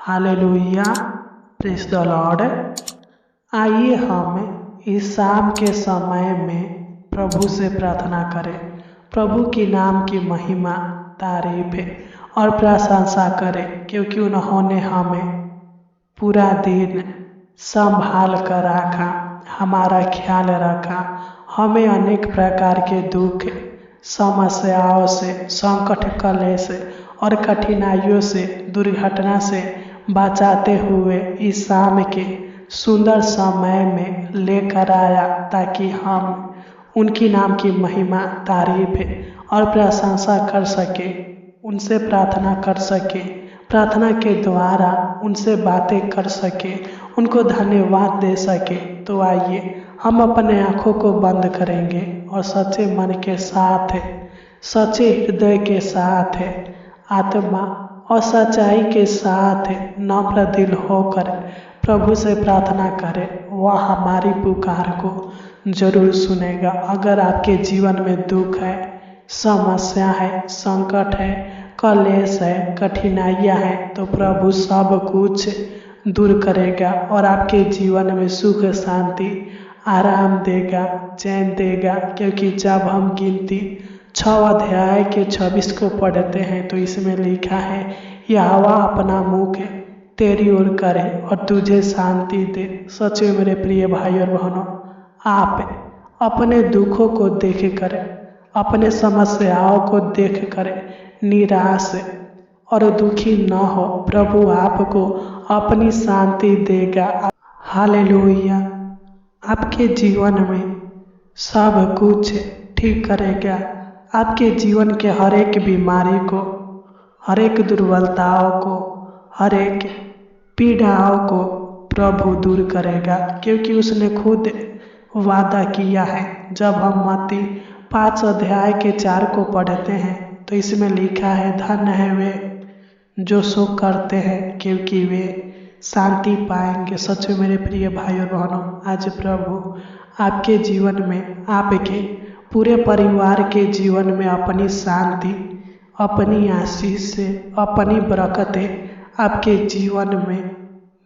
Hallelujah, praise the Lord. आइए हम इस शाम के समय में प्रभु से प्रार्थना करें, प्रभु के नाम की महिमा, तारीफ और प्रशंसा करें, क्योंकि उन्होंने हमें पूरा दिन संभाल कर रखा, हमारा ख्याल रखा, हमें अनेक प्रकार के दुख, समस्याओं से, संकट, कलेश और कठिनाइयों से, दुर्घटना से बचाते हुए इस शाम के सुंदर समय में लेकर आया, ताकि हम उनकी नाम की महिमा, तारीफ और प्रशंसा कर सके, उनसे प्रार्थना कर सके, प्रार्थना के द्वारा उनसे बातें कर सके, उनको धन्यवाद दे सके। तो आइए हम अपने आँखों को बंद करेंगे और सच्चे मन के साथ, सच्चे हृदय के साथ, आत्मा और सच्चाई के साथ नम्र दिल होकर प्रभु से प्रार्थना करें। वह हमारी पुकार को जरूर सुनेगा। अगर आपके जीवन में दुख है, समस्या है, संकट है, कलेश है, कठिनाइयाँ हैं, तो प्रभु सब कुछ दूर करेगा और आपके जीवन में सुख, शांति, आराम देगा, चैन देगा। क्योंकि जब हम गिनती 6 अध्याय के 26 को पढ़ते हैं तो इसमें लिखा है, यहोवा अपना मुख तेरी ओर करे और तुझे शांति दे। सच में मेरे प्रिय भाई और बहनों, आप अपने दुखों को देख कर, अपने समस्याओं को देख कर निराश और दुखी न हो। प्रभु आपको अपनी शांति देगा। हालेलुया, आपके जीवन में सब कुछ ठीक करेगा। आपके जीवन के हर एक बीमारी को, हर एक दुर्बलताओं को, हर एक पीड़ाओं को प्रभु दूर करेगा, क्योंकि उसने खुद वादा किया है। जब हम मत्ती 5 अध्याय के 4 को पढ़ते हैं तो इसमें लिखा है, धन्य है वे जो शोक करते हैं, क्योंकि वे शांति पाएंगे। सच में मेरे प्रिय भाई और बहनों, आज प्रभु आपके जीवन में, आपके पूरे परिवार के जीवन में अपनी शांति, अपनी आशीष से, अपनी बरकतें आपके जीवन में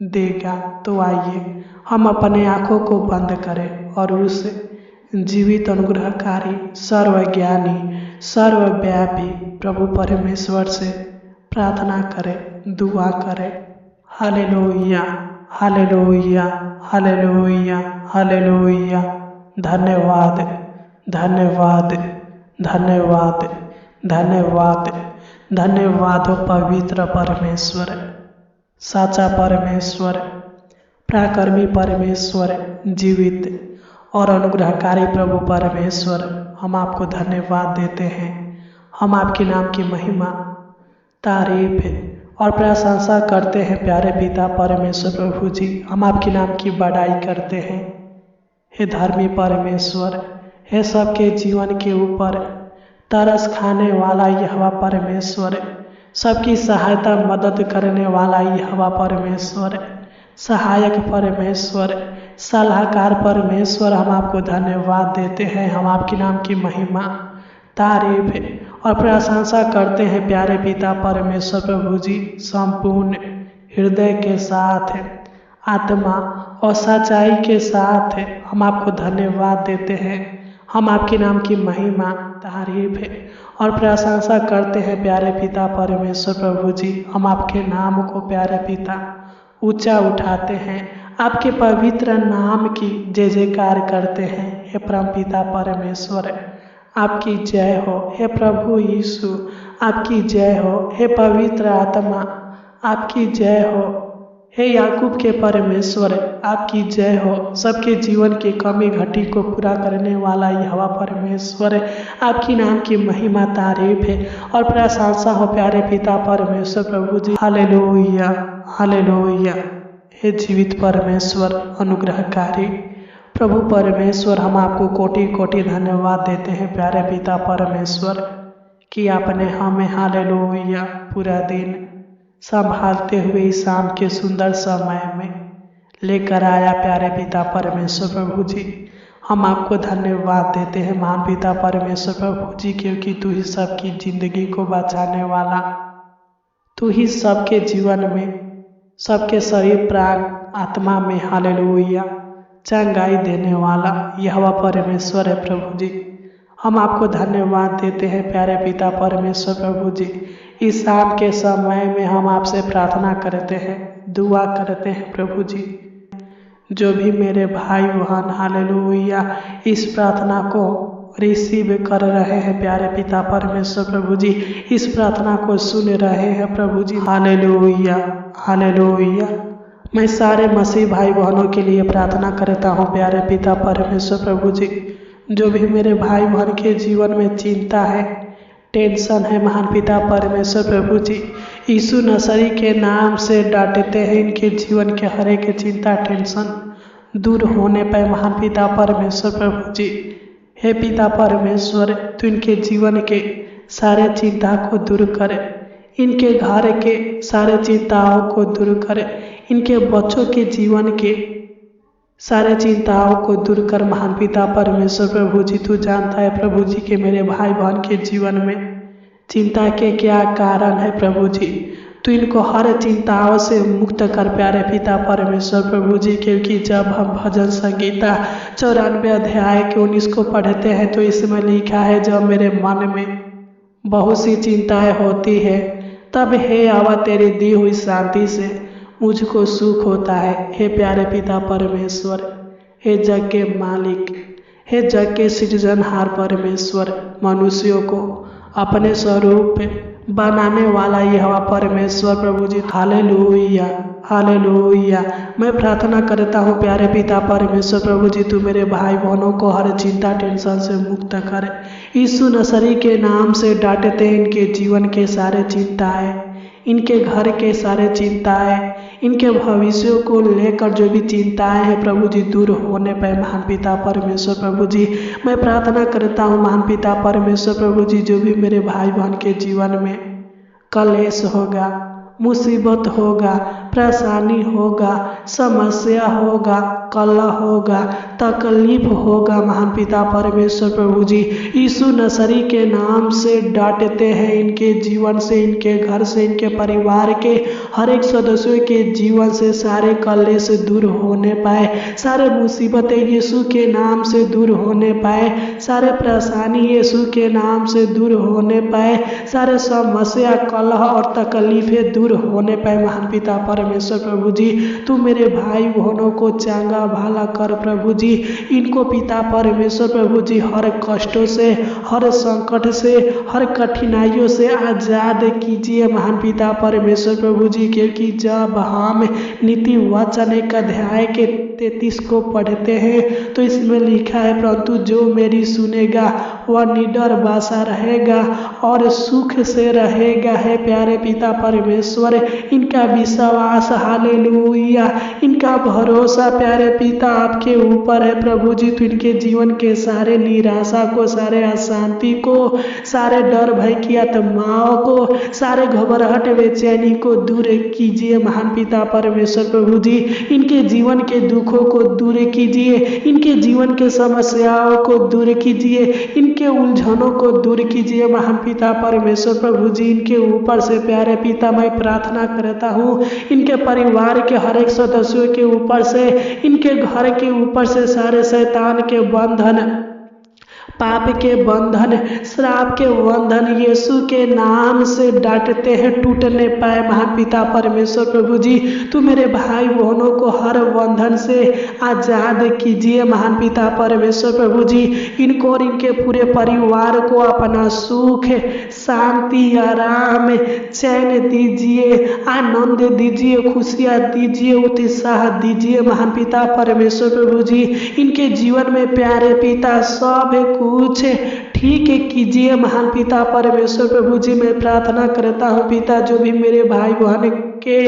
देगा। तो आइए हम अपने आँखों को बंद करें और उस जीवित, अनुग्रहकारी, सर्वज्ञानी, सर्वव्यापी प्रभु परमेश्वर से प्रार्थना करें, दुआ करें। Hallelujah, hallelujah, hallelujah, hallelujah. धन्यवाद, धन्यवाद, धन्यवाद, धन्यवाद, धन्यवाद हो पवित्र परमेश्वर, साचा परमेश्वर, पराक्रमी परमेश्वर, जीवित और अनुग्रहकारी प्रभु परमेश्वर। हम आपको धन्यवाद देते हैं। हम आपके नाम की महिमा, तारीफ और प्रशंसा करते हैं प्यारे पिता परमेश्वर प्रभु जी। हम आपके नाम की बड़ाई करते हैं। हे धर्मी परमेश्वर, हे सबके जीवन के ऊपर तरस खाने वाला यहोवा परमेश्वर, सबकी सहायता, मदद करने वाला यहोवा परमेश्वर, सहायक परमेश्वर, सलाहकार परमेश्वर, हम आपको धन्यवाद देते हैं। हम आपके नाम की महिमा, तारीफ और प्रशंसा करते हैं प्यारे पिता परमेश्वर प्रभु जी। संपूर्ण हृदय के साथ, आत्मा और सच्चाई के साथ हम आपको धन्यवाद देते हैं। हम आपके नाम की महिमा, तारीफ और प्रशंसा करते हैं प्यारे पिता परमेश्वर प्रभु जी। हम आपके नाम को प्यारे पिता ऊंचा उठाते हैं, आपके पवित्र नाम की जय जयकार करते हैं। हे परम पिता परमेश्वर, आपकी जय हो। हे प्रभु यीशु, आपकी जय हो। हे पवित्र आत्मा, आपकी जय हो। हे याकूब के परमेश्वर, आपकी जय हो। सबके जीवन की कमी घटी को पूरा करने वाला यहोवा परमेश्वर, आपकी नाम की महिमा, तारीफ और प्रशंसा हो प्यारे पिता परमेश्वर प्रभु जी। Hallelujah, hallelujah. हे जीवित परमेश्वर, अनुग्रहकारी प्रभु परमेश्वर, हम आपको कोटि कोटि धन्यवाद देते हैं प्यारे पिता परमेश्वर, कि आपने हमें, हालेलुया, पूरा दिन संभालते हुए इस शाम के सुंदर समय में लेकर आया प्यारे पिता परमेश्वर प्रभु जी। हम आपको धन्यवाद देते हैं महान पिता परमेश्वर प्रभु जी, क्योंकि तू ही सबकी जिंदगी को बचाने वाला, तू ही सबके जीवन में सबके शरीर प्राण आत्मा में हालेलुया चंगाई देने वाला यहोवा परमेश्वर है प्रभु जी। हम आपको धन्यवाद देते हैं प्यारे पिता परमेश्वर प्रभु जी। इस शाम के समय में हम आपसे प्रार्थना करते हैं, दुआ करते हैं प्रभु जी। जो भी मेरे भाई बहन हालेलुया इस प्रार्थना को रिसीव कर रहे हैं प्यारे पिता परमेश्वर प्रभु जी, इस प्रार्थना को सुन रहे हैं प्रभु जी, हालेलुया हालेलुया। मैं सारे मसीह भाई बहनों के लिए प्रार्थना करता हूँ प्यारे पिता परमेश्वर प्रभु जी। जो भी मेरे भाई बहन के जीवन में चिंता है, टेंशन है, महान पिता परमेश्वर प्रभु जी यीशु नसरी के नाम से डांटते हैं, इनके जीवन के हर एक चिंता टेंशन दूर होने पर महान पिता परमेश्वर प्रभु जी। हे पिता परमेश्वर, तू इनके जीवन के सारे चिंता को दूर करे, इनके घर के सारे चिंताओं को दूर करे, इनके बच्चों के जीवन के सारे चिंताओं को दूर कर महान पिता परमेश्वर प्रभु जी। तू जानता है प्रभु जी कि मेरे भाई बहन के जीवन में चिंता के क्या कारण है प्रभु जी। तू इनको हर चिंताओं से मुक्त कर प्यारे पिता परमेश्वर प्रभु जी। क्योंकि जब हम भजन संगीता 94 अध्याय के 19 को पढ़ते हैं तो इसमें लिखा है, जब मेरे मन में बहुत सी चिंताएं होती है तब हे आवा तेरी दी हुई शांति से मुझको सुख होता है। हे प्यारे पिता परमेश्वर, हे जग के मालिक, हे जग के सृजनहार परमेश्वर, मनुष्यों को अपने स्वरूप बनाने वाला यहोवा परमेश्वर प्रभु जी, हालेलुया हालेलुया। मैं प्रार्थना करता हूँ प्यारे पिता परमेश्वर प्रभु जी, तू मेरे भाई बहनों को हर चिंता टेंशन से मुक्त कर। यीशु नसरी के नाम से डांटते हैं इनके जीवन के सारे चिंताएं, इनके घर के सारे चिंताएं, इनके भविष्य को लेकर जो भी चिंताएं हैं प्रभु जी दूर होने पर महान पिता परमेश्वर प्रभु जी। मैं प्रार्थना करता हूँ महान पिता परमेश्वर प्रभु जी, जो भी मेरे भाई बहन के जीवन में कलेश होगा, मुसीबत होगा, परेशानी होगा, समस्या होगा, कलह होगा, तकलीफ होगा, महान पिता परमेश्वर प्रभु जी यीशु नसरी के नाम से डांटते हैं इनके जीवन से, इनके घर से, इनके परिवार के हर एक सदस्यों के जीवन से सारे कलेश दूर होने पाए, सारे मुसीबतें यीशु के नाम से दूर होने पाए, सारे परेशानी यीशु के नाम से दूर होने पाए, सारे समस्या कलह और तकलीफें दूर होने पाए। महान पिता परमेश्वर प्रभु जी, तू मेरे भाई बहनों को चांगा भाला कर प्रभु जी। इनको पिता परमेश्वर प्रभु जी हर कष्टों से, हर संकट से, हर कठिनाइयों से आजाद कीजिए महान पिता परमेश्वर प्रभु जी। क्योंकि जब हम नीति वचन 1 अध्याय के 33 को पढ़ते हैं तो इसमें लिखा है, परंतु जो मेरी सुनेगा वह निडर बासा रहेगा और सुख से रहेगा। है प्यारे पिता परमेश्वर, इनका विश्वास हालेलुया, इनका भरोसा प्यारे पिता आपके ऊपर है प्रभु जी। तो इनके जीवन के सारे निराशा को, सारे अशांति को, सारे डर भय की आत्माओं को, सारे घबराहट बेचैनी को दूर कीजिए महान पिता परमेश्वर प्रभु जी। इनके जीवन के दुखों को दूर कीजिए, इनके जीवन के समस्याओं को दूर कीजिए, इनके उलझनों को दूर कीजिए महान पिता परमेश्वर प्रभु जी। इनके ऊपर से प्यारे पिता मैं प्रार्थना करता हूँ, इनके परिवार के हर एक सदस्यों के ऊपर से, इनके घर के ऊपर से सारे शैतान के बंधन, पाप के बंधन, श्राप के बंधन यीशु के नाम से डांटते हैं टूटने पाए महान पिता परमेश्वर प्रभु जी। तू मेरे भाई बहनों को हर बंधन से आजाद कीजिए महान पिता परमेश्वर प्रभु जी। इनको और इनके पूरे परिवार को अपना सुख, शांति, आराम, चैन दीजिए, आनंद दीजिए, खुशियाँ दीजिए, उत्साह दीजिए महान पिता परमेश्वर प्रभु जी। इनके जीवन में प्यारे पिता सब कुछ ठीक कीजिए महान पिता परमेश्वर प्रभु जी। मैं प्रार्थना करता हूँ पिता, जो भी मेरे भाई बहन के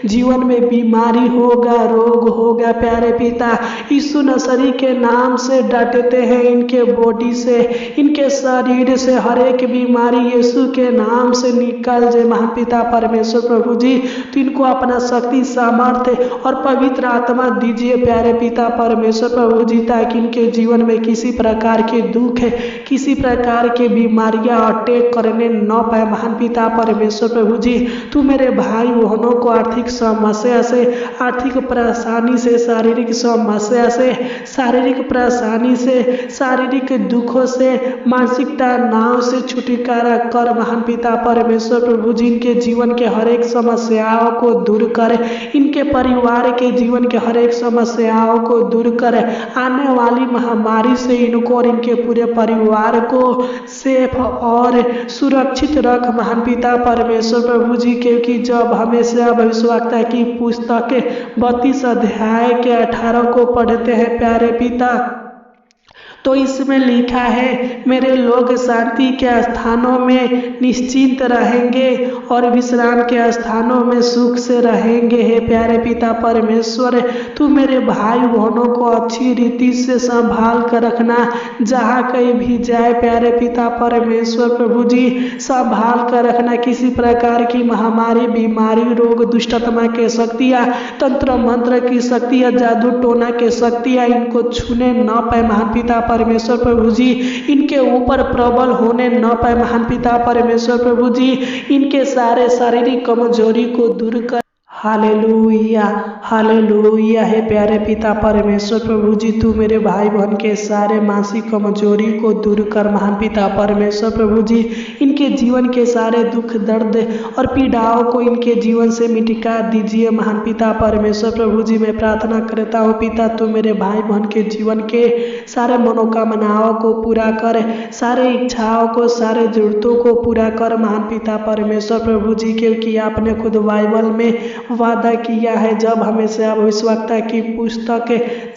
जीवन में बीमारी होगा, रोग होगा प्यारे पिता यीशु नसरी के नाम से डांटते हैं इनके बॉडी से, इनके शरीर से हर एक बीमारी यीशु के नाम से निकल जाए महान पिता परमेश्वर प्रभु जी। तो इनको अपना शक्ति, सामर्थ्य और पवित्र आत्मा दीजिए प्यारे पिता परमेश्वर प्रभु जी, ताकि इनके जीवन में किसी प्रकार के दुख, किसी प्रकार के बीमारियां अटैक करने न पाए महान पिता परमेश्वर प्रभु जी। तू मेरे भाई बहनों बहनों को आर्थिक समस्या से, आर्थिक परेशानी से, शारीरिक समस्या से, शारीरिक परेशानी से, शारीरिक दुखों से, मानसिक तनाव से छुटकारा कर महान पिता परमेश्वर प्रभु जी इनके जीवन के हर एक समस्याओं को दूर करे, इनके परिवार के जीवन के हर एक समस्याओं को दूर करे, आने वाली महामारी से इनको और इनके पूरे परिवार को सेफ और सुरक्षित रख महान पिता परमेश्वर प्रभु जी। क्योंकि जब हमेशा भविष्यवक्ता की पुस्तक 32 अध्याय के 18 को पढ़ते हैं प्यारे पिता, तो इसमें लिखा है, मेरे लोग शांति के स्थानों में निश्चिंत रहेंगे और विश्राम के स्थानों में सुख से रहेंगे। हे प्यारे पिता परमेश्वर, तू मेरे भाई बहनों को अच्छी रीति से संभाल कर रखना, जहाँ कहीं भी जाए प्यारे पिता परमेश्वर प्रभु जी संभाल कर रखना। किसी प्रकार की महामारी, बीमारी, रोग, दुष्टात्मा के शक्तियाँ, तंत्र मंत्र की शक्तियाँ, जादू टोना के शक्तियाँ इनको छूने न पाए महान पिता परमेश्वर प्रभु जी, इनके ऊपर प्रबल होने न पाए महान पिता परमेश्वर प्रभु जी, इनके सारे शारीरिक कमजोरी को दूर कर। Hallelujah, hallelujah. हे प्यारे पिता परमेश्वर प्रभु जी, तू मेरे भाई बहन के सारे मानसिक कमजोरी को दूर कर महान पिता परमेश्वर प्रभु जी, इनके जीवन के सारे दुख दर्द और पीड़ाओं को इनके जीवन से मिटा दीजिए महान पिता परमेश्वर प्रभु जी। मैं प्रार्थना करता हूँ पिता, तू मेरे भाई बहन के जीवन के सारे मनोकामनाओं को पूरा कर, सारे इच्छाओं को, सारे जरूरतों को पूरा कर महान पिता परमेश्वर प्रभु जी। क्योंकि आपने खुद बाइबल में वादा किया है, जब हमें से भविष्यवक्ता की पुस्तक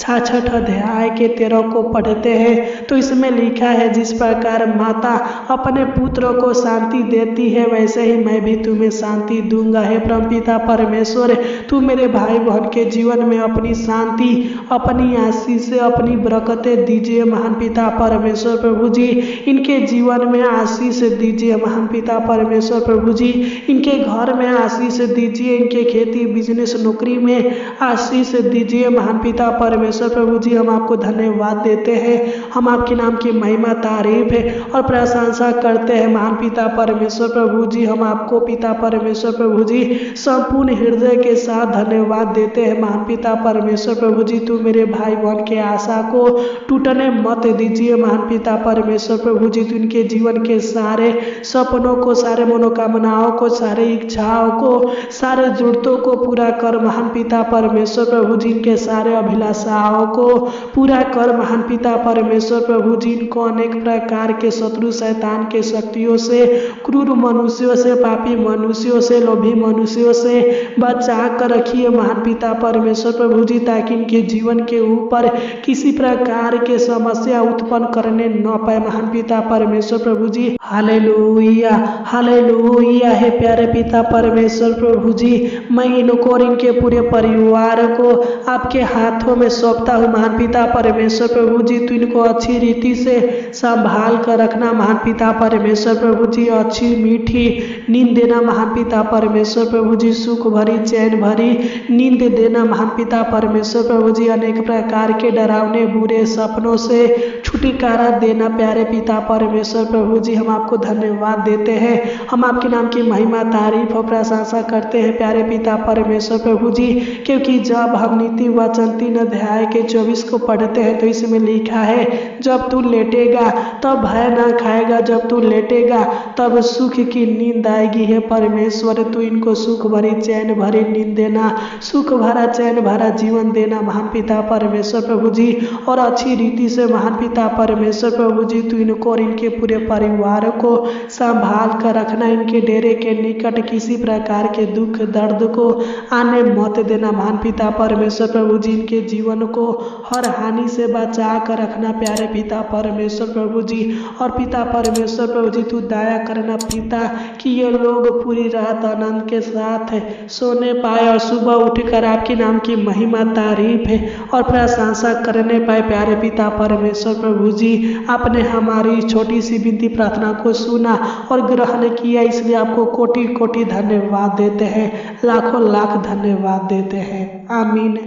66 अध्याय के 13 को पढ़ते हैं तो इसमें लिखा है, जिस प्रकार माता अपने पुत्र को शांति देती है वैसे ही मैं भी तुम्हें शांति दूंगा। हे परमपिता परमेश्वर, तू मेरे भाई बहन के जीवन में अपनी शांति, अपनी आशीष से, अपनी बरकतें दीजिए महान पिता परमेश्वर प्रभु जी। इनके जीवन में आशीष दीजिए महान पिता परमेश्वर प्रभु जी, इनके घर में आशीष दीजिए, इनके खेती, बिजनेस, नौकरी में आशीष दीजिए महान पिता परमेश्वर प्रभु जी। हम आपको धन्यवाद देते हैं, हम आपके नाम की महिमा, तारीफ है और प्रशंसा करते हैं महान पिता परमेश्वर प्रभु जी। हम आपको पिता परमेश्वर प्रभु जी संपूर्ण हृदय के साथ धन्यवाद देते हैं महान पिता परमेश्वर प्रभु जी। तू मेरे भाई बहन के आशा को टूटने मत दीजिए महान पिता परमेश्वर प्रभु जी। तू इनके जीवन के सारे सपनों को, सारे मनोकामनाओं को, सारे इच्छाओं को, सारे जरूरतों को पूरा कर महान पिता परमेश्वर प्रभु जी। इनके सारे अभिलाषाओं को पूरा कर महान पिता परमेश्वर प्रभु जी। इनको अनेक प्रकार के शत्रु शैतान के शक्तियों से, क्रूर मनुष्यों से, पापी मनुष्यों से, लोभी मनुष्यों से बचा कर रखिए महान पिता परमेश्वर प्रभु जी, ताकि इनके जीवन के ऊपर किसी प्रकार के समस्या उत्पन्न करने न पाए महान पिता परमेश्वर प्रभु जी। Hallelujah, hallelujah. हे प्यारे पिता परमेश्वर प्रभु जी, मैं इनको और इनके पूरे परिवार को आपके हाथों में सौंपता हूँ महान पिता परमेश्वर प्रभु जी। तू इनको अच्छी रीति से संभाल कर रखना महान पिता परमेश्वर प्रभु जी, अच्छी मीठी नींद देना महान पिता परमेश्वर प्रभु जी, सुख भरी, चैन भरी नींद देना महान पिता परमेश्वर प्रभु जी। अनेक प्रकार के डरावने बुरे सपनों से छुटकारा देना प्यारे पिता परमेश्वर प्रभु जी। हम आपको धन्यवाद देते हैं, हम आपके नाम की महिमा, तारीफ और प्रशंसा करते हैं प्यारे पिता परमेश्वर प्रभु जी। क्योंकि जब हम नीति वचन 3 अध्याय के 24 को पढ़ते हैं तो इसमें लिखा है, जब तू लेटेगा तब भय न खाएगा, जब तू लेटेगा तब सुख की नींद आएगी। हे परमेश्वर, तू इनको सुख भरी, चैन भरी नींद देना, सुख भरा, चैन भरा जीवन देना महान पिता परमेश्वर प्रभु जी। और अच्छी रीति से महान पिता परमेश्वर प्रभु जी, तू इनको और इनके पूरे परिवार को संभाल कर रखना। इनके डेरे के निकट किसी प्रकार के दुख दर्द को आने मत देना महान पिता परमेश्वर प्रभु जी। इनके जीवन को हर हानि से बचा कर रखना प्यारे पिता परमेश्वर प्रभु जी। और पिता परमेश्वर प्रभु जी, तू दया करना पिता कि ये लोग पूरी रात आनंद के साथ सोने पाए और सुबह उठकर आपके नाम की महिमा, तारीफ है और प्रशंसा करने पाए प्यारे पिता परमेश्वर प्रभु जी। आपने हमारी छोटी सी विनती प्रार्थना को सुना और ग्रहण किया, इसलिए आपको कोटि कोटि धन्यवाद देते हैं, लाखों लाख धन्यवाद देते हैं। आमीन,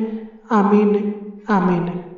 आमीन, आमीन।